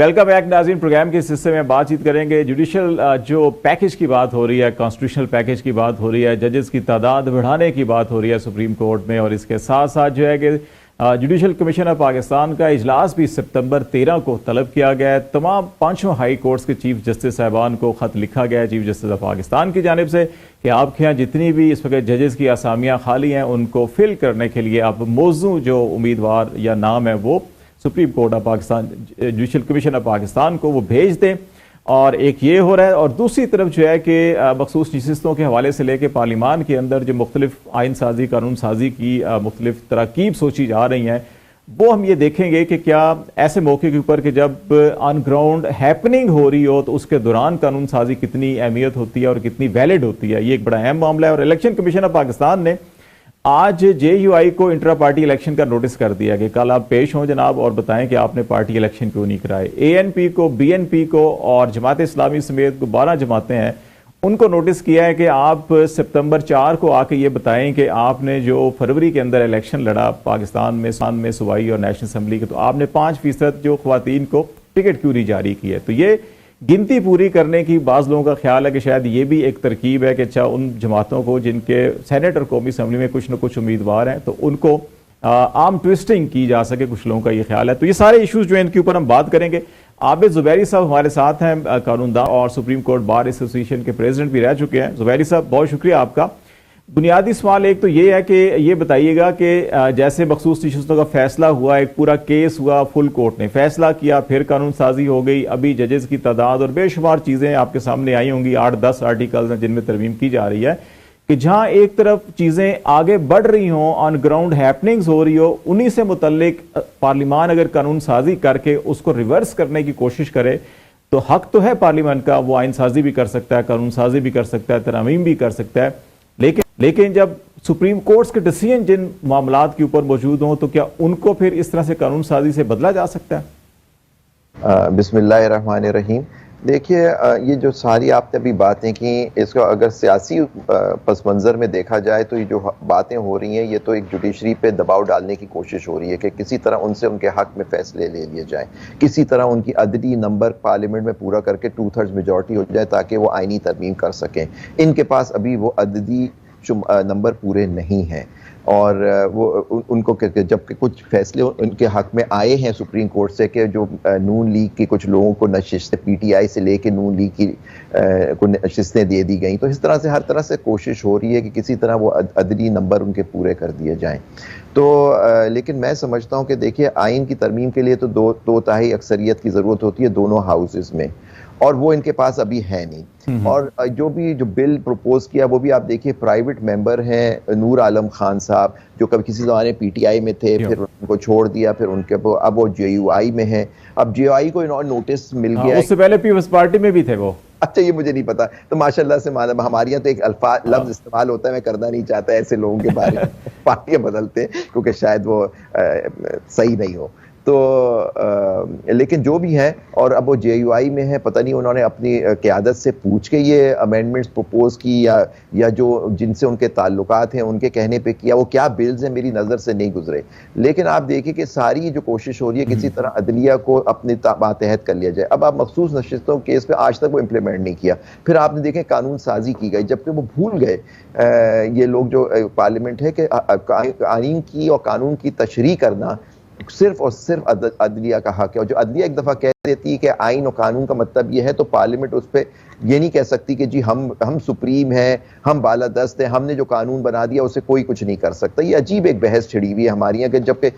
Welcome back नाज़रीन। Programme के इस हिस्से में बातचीत करेंगे जुडिशल जो पैकेज की बात हो रही है, कॉन्स्टिट्यूशनल पैकेज की बात हो रही है, जजेस की तादाद बढ़ाने की बात हो रही है सुप्रीम कोर्ट में, और इसके साथ साथ जो है कि जुडिशल कमीशन ऑफ पाकिस्तान का इजलास भी सितंबर 13 को तलब किया गया है। तमाम पांचों हाई कोर्ट्स के चीफ जस्टिस साहबान को ख़त लिखा गया है चीफ जस्टिस ऑफ पाकिस्तान की जानिब से कि आपके यहाँ जितनी भी इस वक्त जजेस की असामियाँ खाली हैं उनको फिल करने के लिए आप मौजू जो उम्मीदवार या नाम है वो supreme court of Pakistan judicial commission of Pakistan को वो भेज दें। और एक ये हो रहा है, और दूसरी तरफ जो है कि मखसूस नशिस्तों के हवाले से लेकर पार्लियामान के अंदर जो मुख्तलिफ आइन साजी कानून साजी की मुख्तलिफ तरकीब सोची जा रही हैं, वो हम ये देखेंगे कि क्या ऐसे मौके के ऊपर कि जब ऑन ग्राउंड हैपनिंग हो रही हो तो उसके दौरान कानून साजी कितनी अहमियत होती है और कितनी वैलिड होती है। ये एक बड़ा अहम मामला है। और इलेक्शन कमीशन ऑफ पाकिस्तान ने आज JUI को इंट्रा पार्टी इलेक्शन का नोटिस कर दिया कि कल आप पेश हों जनाब और बताएं कि आपने पार्टी इलेक्शन क्यों नहीं कराए। ANP को, BNP को और जमात इस्लामी समेत 12 जमातें हैं, उनको नोटिस किया है कि आप सितंबर 4 को आके ये बताएं कि आपने जो फरवरी के अंदर इलेक्शन लड़ा पाकिस्तान में सूबाई और नेशनल असम्बली के, तो आपने 5% जो ख्वातीन को टिकट क्यों नहीं जारी की है। तो ये गिनती पूरी करने की बाज़ लोगों का ख्याल है कि शायद ये भी एक तरकीब है कि अच्छा उन जमातों को जिनके सेनेट और कौमी असम्बली में कुछ न कुछ उम्मीदवार हैं तो उनको आर्म ट्विस्टिंग की जा सके, कुछ लोगों का ये ख्याल है। तो ये सारे इशूज़ जो हैं इनके ऊपर हम बात करेंगे। आबिद ज़ुबैरी साहब हमारे साथ हैं, कानूनदान और सुप्रीम कोर्ट बार एसोसिएशन के प्रेसिडेंट भी रह चुके हैं। ज़ुबैरी साहब बहुत शुक्रिया आपका। बुनियादी सवाल एक तो ये है कि ये बताइएगा कि जैसे मखसूस नशिस्तों का फैसला हुआ, एक पूरा केस हुआ, फुल कोर्ट ने फैसला किया, फिर कानून साजी हो गई, अभी जजेस की तादाद और बेशुमार चीज़ें आपके सामने आई होंगी, 8-10 आर्टिकल्स हैं जिनमें तरमीम की जा रही है कि जहां एक तरफ चीज़ें आगे बढ़ रही हों, ऑन ग्राउंड हैपनिंग्स हो रही हो, उन्हीं से मुतल्लिक पार्लियामान अगर कानून साजी करके उसको रिवर्स करने की कोशिश करे तो हक तो है पार्लियामान का, वो आइन साजी भी कर सकता है, कानून साजी भी कर सकता है, तरमीम भी कर सकता है। लेकिन जब सुप्रीम कोर्ट्स के डिसीजन जिन मामलात के ऊपर मौजूद हों तो क्या उनको फिर इस तरह से कानून साजी से बदला जा सकता है? बिस्मिल्लाहिर्रहमानिर्रहीम। देखिए, ये जो सारी आपने अभी बातें की, इसको अगर सियासी पस मंज़र में देखा जाए तो ये जो बातें हो रही हैं ये तो एक जुडिशरी पे दबाव डालने की कोशिश हो रही है कि किसी तरह उनसे उनके हक में फैसले ले लिए जाएं, किसी तरह उनकी अददी नंबर पार्लियामेंट में पूरा करके 2/3 मेजॉरिटी हो जाए ताकि वो आईनी तरमीम कर सकें। इनके पास अभी वो अददी नंबर पूरे नहीं हैं और वो उनको जबकि कुछ फैसले उनके हक में आए हैं सुप्रीम कोर्ट से कि जो नून लीग के कुछ लोगों को नशिस्तें PTI से लेके नून लीग की को नशिस्तें दे दी गई, तो इस तरह से हर तरह से कोशिश हो रही है कि किसी तरह वो अददी नंबर उनके पूरे कर दिए जाएं। तो लेकिन मैं समझता हूं कि देखिए, आइन की तरमीम के लिए तो दो तिहाई अक्सरियत की ज़रूरत होती है दोनों हाउसेस में, और वो इनके पास अभी है नहीं। और जो बिल प्रपोज किया वो भी आप देखिए, प्राइवेट मेंबर हैं नूर आलम खान साहब जो कभी किसी ज़माने PTI में थे, फिर उनको छोड़ दिया, फिर उनके अब वो JUI में है। अब JUI को इन्होंने नोटिस मिल गया, उससे पहले पीपल्स पार्टी में भी थे वो। अच्छा, ये मुझे नहीं पता। तो माशाल्लाह से हमारे यहाँ तो एक लफ्ज इस्तेमाल होता है, मैं करना नहीं चाहता ऐसे लोगों के बारे में पार्टियां बदलते हैं क्योंकि शायद वो सही नहीं हो। तो लेकिन जो भी है, और अब वो JUI में है, पता नहीं उन्होंने अपनी क़यादत से पूछ के ये अमेंडमेंट्स प्रपोज की या जो जिनसे उनके ताल्लुकात हैं उनके कहने पे किया, वो क्या बिल्स हैं मेरी नज़र से नहीं गुजरे। लेकिन आप देखिए कि सारी जो कोशिश हो रही है किसी तरह अदलिया को अपने मातहत कर लिया जाए। अब आप मखसूस नशिस्तों केस पे आज तक वो इम्प्लीमेंट नहीं किया, फिर आपने देखें कानून साजी की गई, जबकि वो भूल गए ये लोग जो पार्लियामेंट है कि आइन की और कानून की तशरीह करना सिर्फ और सिर्फ अदलिया का हक है। और जो अदलिया एक दफ़ा कह देती है कि आइन और कानून का मतलब ये है, तो पार्लियामेंट उस पर ये नहीं कह सकती कि जी हम सुप्रीम हैं, हम बालादस्त हैं, हमने जो कानून बना दिया उसे कोई कुछ नहीं कर सकता। ये अजीब एक बहस छिड़ी हुई है हमारी यहाँ, जबकि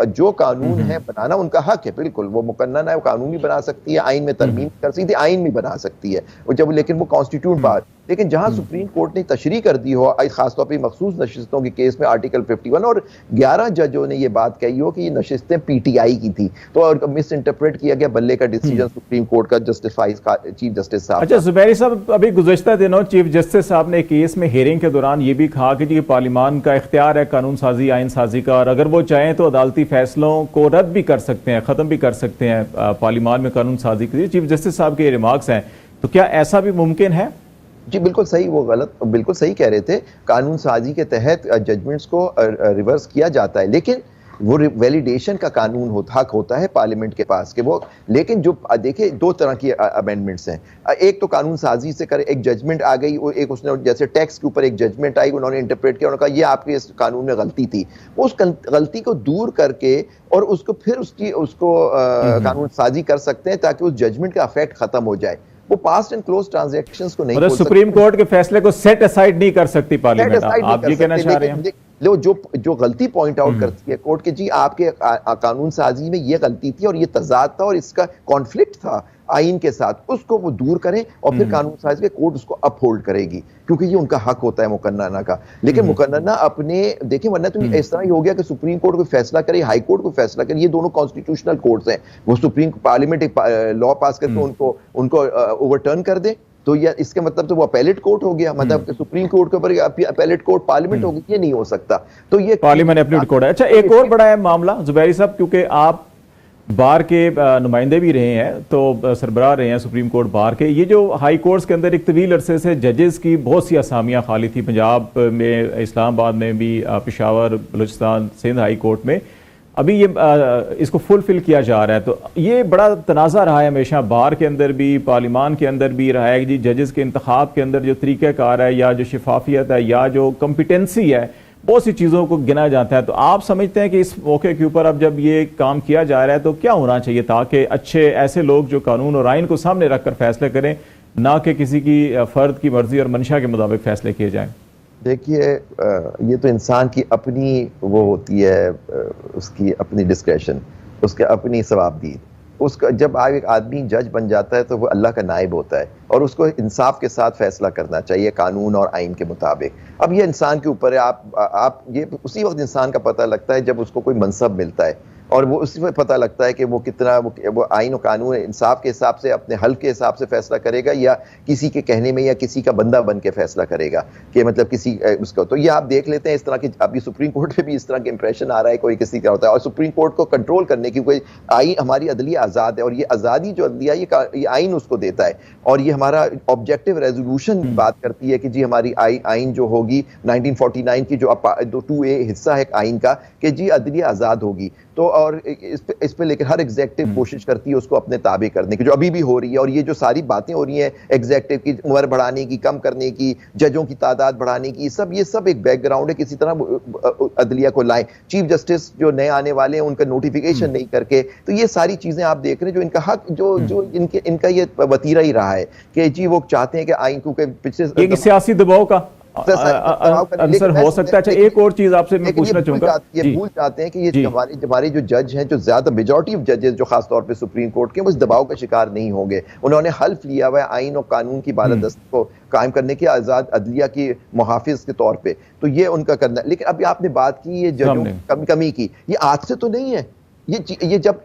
जो कानून है बनाना उनका हक है, बिल्कुल वो मुकन्नन है, वो कानून भी बना सकती है, आइन में तरमीम कर सकती है, आइन भी बना सकती है लेकिन वो कॉन्स्टिट्यूट बात। लेकिन जहां सुप्रीम कोर्ट ने तशरीह कर दी हो, खासतौर पर मखसूस नशिस्तों के केस में आर्टिकल 51 और 11 जजों ने यह बात कही हो कि ये नशिस्तें PTI की थी, तो मिस इंटरप्रेट किया गया बल्ले का डिसीजन सुप्रीम कोर्ट का चीफ जस्टिस साहब। अच्छा ज़ुबैरी साहब, अभी गुज़श्ता दिनों चीफ जस्टिस साहब ने केस में हियरिंग के दौरान ये भी कहा कि जी पार्लियामान का इख्तियार है कानून साजी आइन साजी का, और अगर वो चाहें तो अदालती फैसलों को रद्द भी कर सकते हैं, ख़त्म भी कर सकते हैं पार्लियामान में कानून साजी के लिए। चीफ जस्टिस साहब के रिमार्क्स हैं, तो क्या ऐसा भी मुमकिन है? जी बिल्कुल सही, वो गलत बिल्कुल सही कह रहे थे। कानून साजी के तहत जजमेंट्स को रिवर्स किया जाता है, लेकिन वो वैलिडेशन का कानून हक होता है पार्लियामेंट के पास कि वो, लेकिन जो देखिए दो तरह की अमेंडमेंट्स हैं। एक तो कानून साजी से करे, एक जजमेंट आ गई, वो एक उसने जैसे टैक्स के ऊपर एक जजमेंट आई, उन्होंने इंटरप्रेट किया, उन्होंने कहा ये आपके इस कानून में गलती थी, वो उस गलती को दूर करके और उसको फिर उसको कानून साजी कर सकते हैं ताकि उस जजमेंट का इफेक्ट खत्म हो जाए। वो पास्ट एंड क्लोज ट्रांजैक्शंस को नहीं, मतलब सुप्रीम कोर्ट के फैसले को सेट असाइड नहीं कर सकती पार्लियामेंट, आप ये कहना चाह रहे हैं? लो जो गलती पॉइंट आउट करती है कोर्ट के, जी आपके कानून साजी में ये गलती थी और ये तजाद था और इसका कॉन्फ्लिक्ट था आइन के साथ, उसको वो दूर करें और फिर कानून साजी के कोर्ट उसको अपहोल्ड करेगी, क्योंकि ये उनका हक होता है मुकन्नना का। लेकिन मुकन्नना अपने देखिए, वरना तो इस तरह ही हो गया कि सुप्रीम कोर्ट कोई फैसला करे, हाई कोर्ट को फैसला करे, ये दोनों कॉन्स्टिट्यूशनल कोर्ट्स हैं, वो सुप्रीम पार्लियामेंट एक लॉ पास करके उनको ओवरटर्न कर दे, तो ये इसके मतलब तो वो अपीलेट कोर्ट हो गया, मतलब सुप्रीम कोर्ट के ऊपर अपीलेट कोर्ट पार्लियामेंट होगी, ये नहीं हो सकता। तो ये पार्लियामेंट अपीलेट कोर्ट है। अच्छा, एक और बड़ा है मामला जुबैरी साहब, क्योंकि आप बार के नुमाइंदे भी रहे हैं, तो सरबराह रहे हैं सुप्रीम कोर्ट बार के। ये जो हाई कोर्ट्स के अंदर एक तवील अरसे से जजेस की बहुत सी असामियाँ खाली थी, पंजाब में, इस्लामाबाद में भी, पेशावर, बलूचिस्तान, सिंध हाई कोर्ट में, अभी ये इसको फुलफिल किया जा रहा है। तो ये बड़ा तनाज़ा रहा है हमेशा बार के अंदर भी, पार्लियामान के अंदर भी रहा है कि जी जजेस के इंतखाब के अंदर जो तरीक़ाकार है या जो शफाफियत है या जो कम्पिटेंसी है, बहुत सी चीज़ों को गिना जाता है। तो आप समझते हैं कि इस मौके के ऊपर अब जब ये काम किया जा रहा है तो क्या होना चाहिए ताकि अच्छे ऐसे लोग जो कानून और आइन को सामने रखकर फैसले करें, ना कि किसी की फ़र्द की मर्जी और मंशा के मुताबिक फैसले किए जाएं? देखिए, ये तो इंसान की अपनी वो होती है, उसकी अपनी डिस्क्रेशन, उसके अपनी सवाबदीद। उसका जब एक आदमी जज बन जाता है तो वो अल्लाह का नाइब होता है और उसको इंसाफ के साथ फैसला करना चाहिए कानून और आइन के मुताबिक। अब ये इंसान के ऊपर है, आप ये उसी वक्त इंसान का पता लगता है जब उसको कोई मनसब मिलता है और वो उसी में पता लगता है कि वो कितना वो आइन और कानून इंसाफ के हिसाब से, अपने हल के हिसाब से फैसला करेगा या किसी के कहने में या किसी का बंदा बन के फैसला करेगा कि मतलब किसी उसका। तो ये आप देख लेते हैं इस तरह की, अभी सुप्रीम कोर्ट में भी इस तरह के इंप्रेशन आ रहा है कोई किसी का होता है। और सुप्रीम कोर्ट को कंट्रोल करने की कोई आइन, हमारी अदलिया आज़ाद है और ये आज़ादी जो अदलिया ये आइन उसको देता है और ये हमारा ऑब्जेक्टिव रेजोल्यूशन बात करती है कि जी हमारी आइन जो होगी 1949 की जो 2A हिस्सा है आइन का कि जी अदलिया आज़ाद होगी। तो और इस पे लेकर हर एग्जेक्टिव कोशिश करती है उसको अपने ताबे करने की, जो अभी भी हो रही है। और ये जो सारी बातें हो रही हैं एग्जेक्टिव की, उम्र बढ़ाने की, कम करने की, जजों की तादाद बढ़ाने की, ये सब एक बैकग्राउंड है, किसी तरह अदलिया को लाएं। चीफ जस्टिस जो नए आने वाले हैं उनका नोटिफिकेशन नहीं करके, तो ये सारी चीजें आप देख रहे हैं जो इनका हक, जो इनका ये वतीरा ही रहा है कि जी वो चाहते हैं कि आइन, क्योंकि पिछले सियासी दबाव का आंसर हो सकता है। अच्छा, एक और चीज आपसे मैं पूछना चाहूंगा, ये भूल जाते हैं कि ये हमारे जो जज हैं, जो ज्यादा मेजॉरिटी ऑफ जजेस जो खासतौर पे सुप्रीम कोर्ट के, वो इस दबाव का शिकार नहीं होंगे। उन्होंने हल्फ लिया हुआ है आइन और कानून की बालादस्ती को कायम करने की, आजाद अदलिया की मुहाफिज के तौर पे, तो ये उनका करना। लेकिन अभी आपने बात की ये जजों की कमी की, ये आज से तो नहीं है। ये जब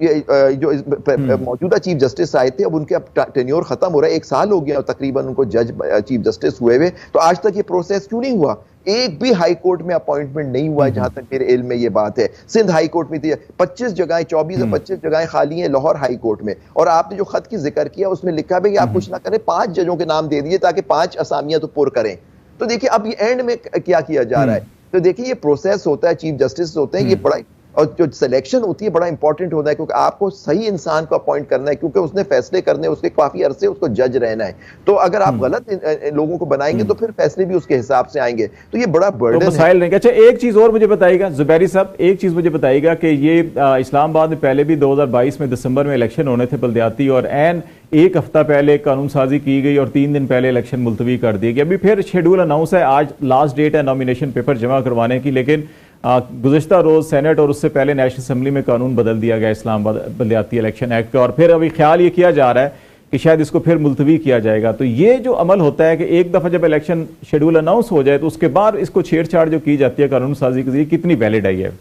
जो मौजूदा चीफ जस्टिस आए थे, अब उनके टेन्योर खत्म हो रहा है, 1 साल हो गया तकरीबन उनको चीफ जस्टिस हुए हुए, तो आज तक ये प्रोसेस क्यों नहीं हुआ? एक भी हाई कोर्ट में अपॉइंटमेंट नहीं हुआ है, जहां तक मेरे इल्म में ये बात है। सिंध हाई कोर्ट में थी 25 जगहें, 24 या 25 जगहें खाली हैं लाहौर हाई कोर्ट में। और आपने जो खत की जिक्र किया उसमें लिखा है कि आप कुछ ना करें, 5 जजों के नाम दे दिए ताकि 5 असामियां तो पुर करें। तो देखिए अब ये एंड में क्या किया जा रहा है। तो देखिए ये प्रोसेस होता है, चीफ जस्टिस होते हैं, ये बड़ा, और जो सिलेक्शन होती है बड़ा इंपॉर्टेंट होता है, क्योंकि आपको सही इंसान को अपॉइंट करना है, क्योंकि उसने फैसले करने, उसके काफी अरसे उसको जज रहना है। तो अगर आप गलत लोगों को बनाएंगे तो फिर फैसले भी उसके हिसाब से आएंगे। तो ये बड़ा बर्डन है। अच्छा, एक चीज और मुझे बताइएगा जुबैरी साहब, एक चीज मुझे बताइएगा कि ये इस्लामाबाद में पहले भी 2022 में दिसंबर में इलेक्शन होने थे बल्दियाती, और एन 1 हफ्ता पहले कानून साजी की गई और 3 दिन पहले इलेक्शन मुलतवी कर दिए गए। अभी फिर शेड्यूल अनाउंस है, आज लास्ट डेट है नॉमिनेशन पेपर जमा करवाने की, लेकिन गुज़श्ता रोज़ सेनेट और उससे पहले नेशनल असेंबली में कानून बदल दिया गया इस्लामाबाद बल्दियाती इलेक्शन एक्ट का, और फिर अभी ख्याल ये किया जा रहा है कि शायद इसको फिर मुलतवी किया जाएगा। तो ये जो अमल होता है कि एक दफ़ा जब इलेक्शन शेड्यूल अनाउंस हो जाए तो उसके बाद इसको छेड़छाड़ जो की जाती है कानून साजी के जरिए, कितनी वैलिड है ये?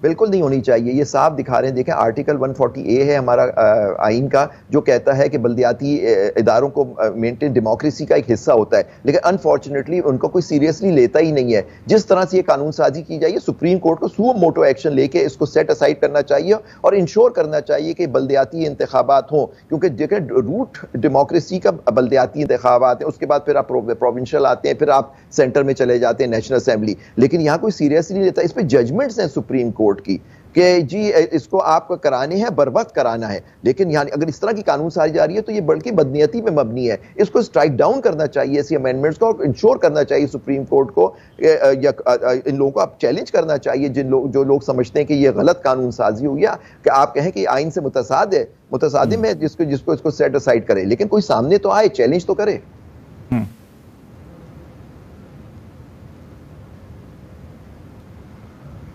बिल्कुल नहीं होनी चाहिए। ये साफ दिखा रहे हैं, देखें आर्टिकल 140A है हमारा आइन का, जो कहता है कि बल्दियाती इदारों को मेंटेन डेमोक्रेसी का एक हिस्सा होता है, लेकिन अनफॉर्चुनेटली उनको कोई सीरियसली लेता ही नहीं है। जिस तरह से ये कानून साजी की जाइए, सुप्रीम कोर्ट को सुओ मोटो एक्शन लेके इसको सेट असाइड करना चाहिए और इंश्योर करना चाहिए कि बल्दियाती इंतखाबात हों, क्योंकि देखें रूट डेमोक्रेसी का बल्दियाती इंतखाबात है, उसके बाद फिर आप प्रोविंशियल आते हैं, फिर आप सेंटर में चले जाते हैं नेशनल असेंबली, लेकिन यहाँ कोई सीरियसली नहीं लेता। इस पर जजमेंट्स हैं सुप्रीम कोर्ट की, कि जी इसको आपको कराने हैं, बर वक्त कराना है। लेकिन यानी अगर इस तरह की कानून सारी जा रही है तो ये बल्कि बदनीयती पे मबनी है। इसको स्ट्राइक डाउन करना चाहिए, ऐसी अमेंडमेंट्स को, और इंश्योर करना चाहिए सुप्रीम कोर्ट को या इन लोगों को आप चैलेंज करना चाहिए, जो लोग समझते हैं कि ये गलत कानून साजी हुई है, कि आप कहें कि आइन से मुतसादिम है, जिसको इसको सेट असाइड करे, लेकिन कोई सामने तो आए, चैलेंज तो करे।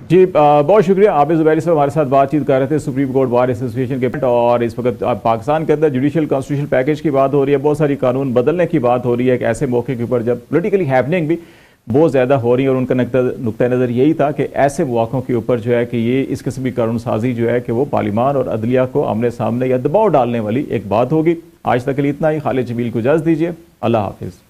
जी बहुत शुक्रिया। आबिद ज़ुबैरी साहब हमारे साथ बातचीत कर रहे थे सुप्रीम कोर्ट बार एसोसिएशन के। और इस वक्त पाकिस्तान के अंदर जुडिशल कॉन्स्टिट्यूशन पैकेज की बात हो रही है, बहुत सारी कानून बदलने की बात हो रही है, एक ऐसे मौके के ऊपर जब पोलिटिकली हैपनिंग भी बहुत ज़्यादा हो रही है, और उनका नुक्ता नज़र यही था कि ऐसे मौक़ों के ऊपर जो है कि ये इस किस्म की कानून साजी जो है कि वो पार्लियामान और अदलिया को आमने सामने या दबाव डालने वाली एक बात होगी। आज तक के लिए इतना ही। खालिद जमील को इजाज़त दीजिए। अल्लाह हाफिज़।